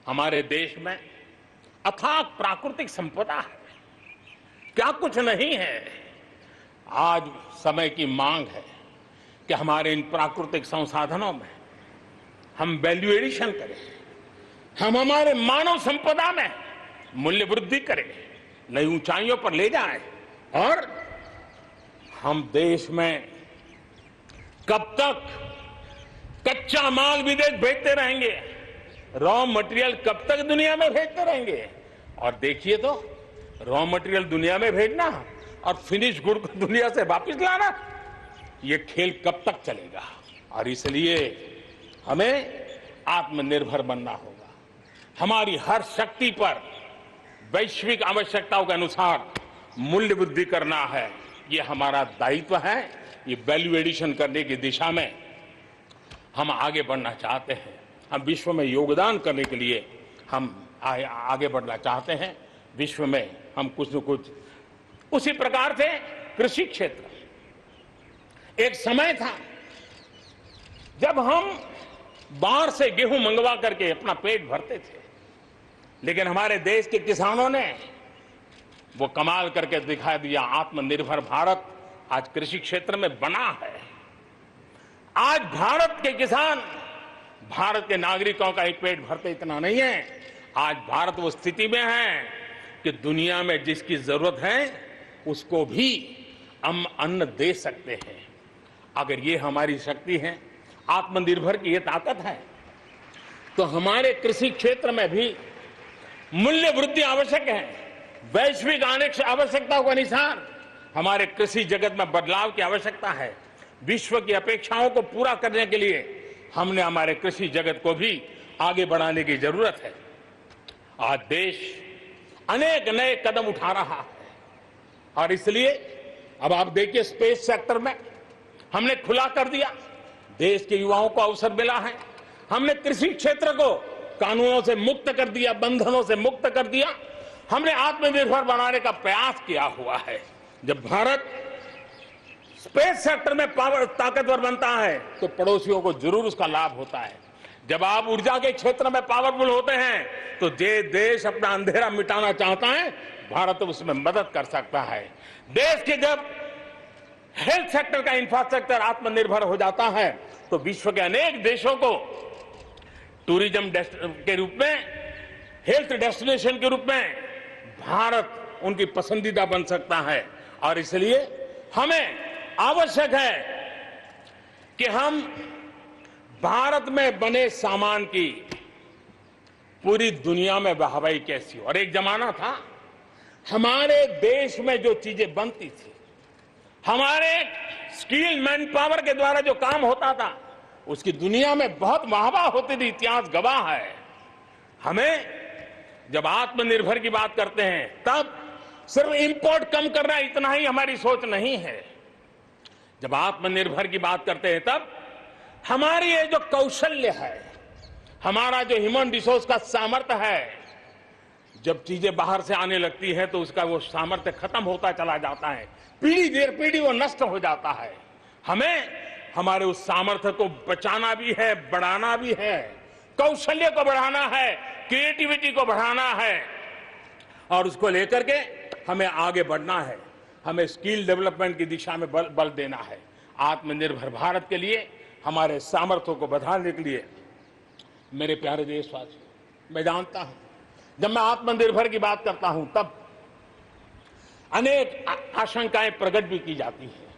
हमारे देश में अथाक प्राकृतिक संपदा है, क्या कुछ नहीं है। आज समय की मांग है कि हमारे इन प्राकृतिक संसाधनों में हम वैल्यू एडिशन करें, हम हमारे मानव संपदा में मूल्य वृद्धि करें, नई ऊंचाइयों पर ले जाएं और हम देश में कब तक कच्चा माल विदेश भेजते रहेंगे, रॉ मटेरियल कब तक दुनिया में भेजते रहेंगे। और देखिए तो रॉ मटेरियल दुनिया में भेजना और फिनिश गुड को दुनिया से वापस लाना, ये खेल कब तक चलेगा। और इसलिए हमें आत्मनिर्भर बनना होगा, हमारी हर शक्ति पर वैश्विक आवश्यकताओं के अनुसार मूल्य वृद्धि करना है, ये हमारा दायित्व है। ये वैल्यू एडिशन करने की दिशा में हम आगे बढ़ना चाहते हैं, हम विश्व में योगदान करने के लिए हम आगे बढ़ना चाहते हैं। विश्व में हम कुछ न कुछ, उसी प्रकार से कृषि क्षेत्र, एक समय था जब हम बाहर से गेहूं मंगवा करके अपना पेट भरते थे, लेकिन हमारे देश के किसानों ने वो कमाल करके दिखा दिया। आत्मनिर्भर भारत आज कृषि क्षेत्र में बना है। आज भारत के किसान, भारत के नागरिकों का एक पेट भरते इतना नहीं है, आज भारत वो स्थिति में है कि दुनिया में जिसकी जरूरत है उसको भी हम अन्न दे सकते हैं। अगर ये हमारी शक्ति है, आत्मनिर्भर की ये ताकत है, तो हमारे कृषि क्षेत्र में भी मूल्य वृद्धि आवश्यक है। वैश्विक आवश्यकताओं के अनुसार हमारे कृषि जगत में बदलाव की आवश्यकता है। विश्व की अपेक्षाओं को पूरा करने के लिए हमने हमारे कृषि जगत को भी आगे बढ़ाने की जरूरत है। आज देश अनेक नए कदम उठा रहा है और इसलिए अब आप देखिए स्पेस सेक्टर में हमने खुला कर दिया, देश के युवाओं को अवसर मिला है। हमने कृषि क्षेत्र को कानूनों से मुक्त कर दिया, बंधनों से मुक्त कर दिया। हमने आत्मनिर्भर बनाने का प्रयास किया हुआ है। जब भारत स्पेस सेक्टर में ताकतवर बनता है तो पड़ोसियों को जरूर उसका लाभ होता है। जब आप ऊर्जा के क्षेत्र में पावरफुल होते हैं तो जे देश अपना अंधेरा मिटाना चाहता है, भारत उसमें मदद कर सकता है। देश के जब हेल्थ सेक्टर का इंफ्रास्ट्रक्चर आत्मनिर्भर हो जाता है तो विश्व के अनेक देशों को टूरिज्म के रूप में, हेल्थ डेस्टिनेशन के रूप में भारत उनकी पसंदीदा बन सकता है। और इसलिए हमें आवश्यक है कि हम भारत में बने सामान की पूरी दुनिया में वाहवाही कैसी हो। और एक जमाना था हमारे देश में जो चीजें बनती थी, हमारे स्किल मैन पावर के द्वारा जो काम होता था, उसकी दुनिया में बहुत वाहवाही होती थी, इतिहास गवाह है। हमें जब आत्मनिर्भर की बात करते हैं तब सिर्फ इंपोर्ट कम करना इतना ही हमारी सोच नहीं है। जब आत्मनिर्भर की बात करते हैं तब हमारी ये जो कौशल्य है, हमारा जो ह्यूमन रिसोर्स का सामर्थ्य है, जब चीजें बाहर से आने लगती है तो उसका वो सामर्थ्य खत्म होता चला जाता है, पीढ़ी दर पीढ़ी वो नष्ट हो जाता है। हमें हमारे उस सामर्थ्य को बचाना भी है, बढ़ाना भी है, कौशल्य को बढ़ाना है, क्रिएटिविटी को बढ़ाना है और उसको लेकर के हमें आगे बढ़ना है। हमें स्किल डेवलपमेंट की दिशा में बल देना है। आत्मनिर्भर भारत के लिए, हमारे सामर्थ्य को बढ़ाने के लिए मेरे प्यारे देशवासियों, मैं जानता हूं जब मैं आत्मनिर्भर की बात करता हूं तब अनेक आशंकाएं प्रकट भी की जाती हैं।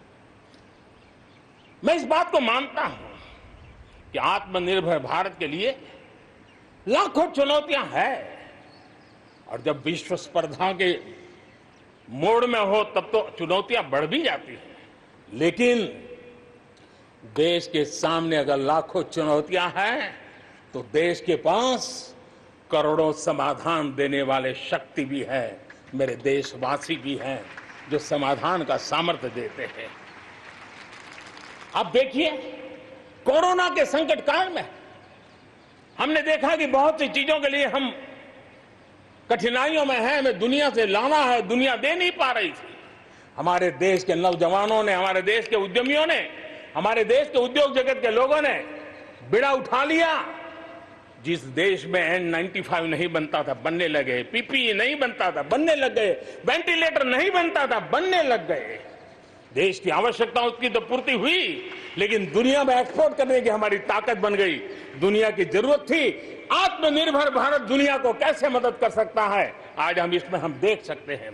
मैं इस बात को मानता हूं कि आत्मनिर्भर भारत के लिए लाखों चुनौतियां हैं और जब विश्व स्पर्धा के मोड़ में हो तब तो चुनौतियां बढ़ भी जाती हैं, लेकिन देश के सामने अगर लाखों चुनौतियां हैं तो देश के पास करोड़ों समाधान देने वाले शक्ति भी है, मेरे देशवासी भी हैं जो समाधान का सामर्थ्य देते हैं। अब देखिए कोरोना के संकट काल में हमने देखा कि बहुत सी चीजों के लिए हम कठिनाइयों में हैं, हमें दुनिया से लाना है, दुनिया दे नहीं पा रही थी। हमारे देश के नौजवानों ने, हमारे देश के उद्यमियों ने, हमारे देश के उद्योग जगत के लोगों ने बिड़ा उठा लिया, जिस देश में N95 नहीं बनता था बनने लगे, पीपीई नहीं बनता था बनने लग गए, वेंटिलेटर नहीं बनता था बनने लग गए। देश की आवश्यकताओं की तो पूर्ति हुई, लेकिन दुनिया में एक्सपोर्ट करने की हमारी ताकत बन गई। दुनिया की जरूरत थी आत्मनिर्भर भारत दुनिया को कैसे मदद कर सकता है, आज हम इसमें देख सकते हैं।